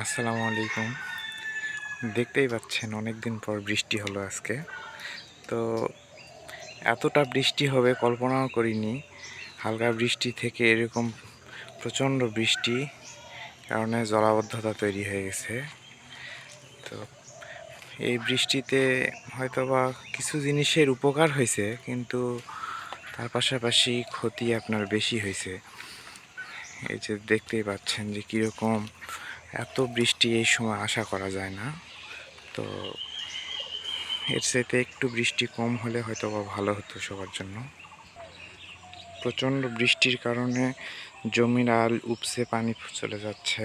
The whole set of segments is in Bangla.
আসসালামু আলাইকুম। দেখতেই পাচ্ছেন অনেক দিন পর বৃষ্টি হলো আজকে। তো এতটা বৃষ্টি হবে কল্পনাও করিনি। হালকা বৃষ্টি থেকে এরকম প্রচণ্ড বৃষ্টি কারণে জলাবদ্ধতা তৈরি হয়ে গেছে। তো এই বৃষ্টিতে হয়তোবা কিছু জিনিসের উপকার হয়েছে, কিন্তু তার পাশাপাশি ক্ষতি আপনার বেশি হয়েছে। এই যে দেখতেই পাচ্ছেন যে কীরকম এত বৃষ্টি এই সময় আশা করা যায় না। তো এর চাইতে একটু বৃষ্টি কম হলে হয়তো বা ভালো হতো সবার জন্য। প্রচণ্ড বৃষ্টির কারণে জমির আল উপচে পানি চলে যাচ্ছে।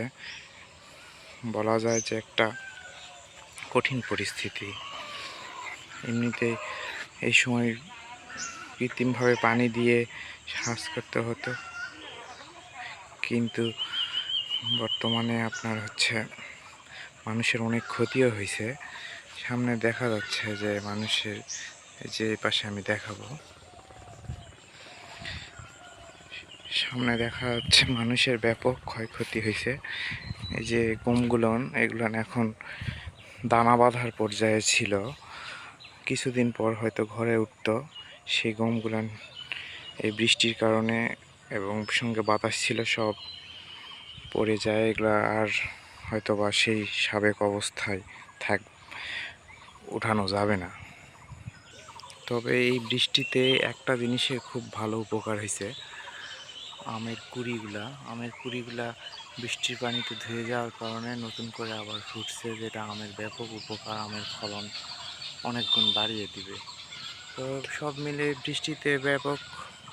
বলা যায় যে একটা কঠিন পরিস্থিতি। এমনিতে এই সময় কৃত্রিমভাবে পানি দিয়ে সেচ করতে হতো, কিন্তু বর্তমানে আপনার মানুষের অনেক ক্ষতিও হয়েছে। সামনে দেখা যাচ্ছে যে মানুষের, যে পাশে আমি দেখাবো, সামনে দেখা যাচ্ছে মানুষের ব্যাপক ক্ষয়ক্ষতি হয়েছে। এই যে গমগুলোন, এগুলান এখন দানা বাঁধার পর্যায়ে ছিল, কিছুদিন পর হয়তো ঘরে উঠতো। সেই গমগুলান এই বৃষ্টির কারণে এবং সঙ্গে বাতাস ছিল, সব পড়ে যায়। এগুলা আর হয়তো বা সেই সাবেক অবস্থায় থাক উঠানো যাবে না। তবে এই বৃষ্টিতে একটা জিনিসের খুব ভালো উপকার হয়েছে। আমের কুড়িগুলা বৃষ্টির পানিতে ধুয়ে যাওয়ার কারণে নতুন করে আবার ফুটছে, যেটা আমের ব্যাপক উপকার, আমের ফলন অনেক গুণ বাড়িয়ে দিবে। তো সব মিলে বৃষ্টিতে ব্যাপক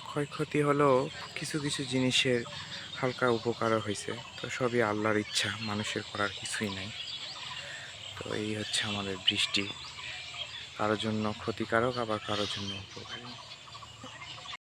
ক্ষয়ক্ষতি হলেও কিছু কিছু জিনিসের হালকা উপকারও হয়েছে। তো সবই আল্লাহর ইচ্ছা, মানুষের করার কিছুই নাই। তো এই হচ্ছে আমাদের বৃষ্টি, কারোর জন্য ক্ষতিকারক আবার কারোর জন্য উপকারী।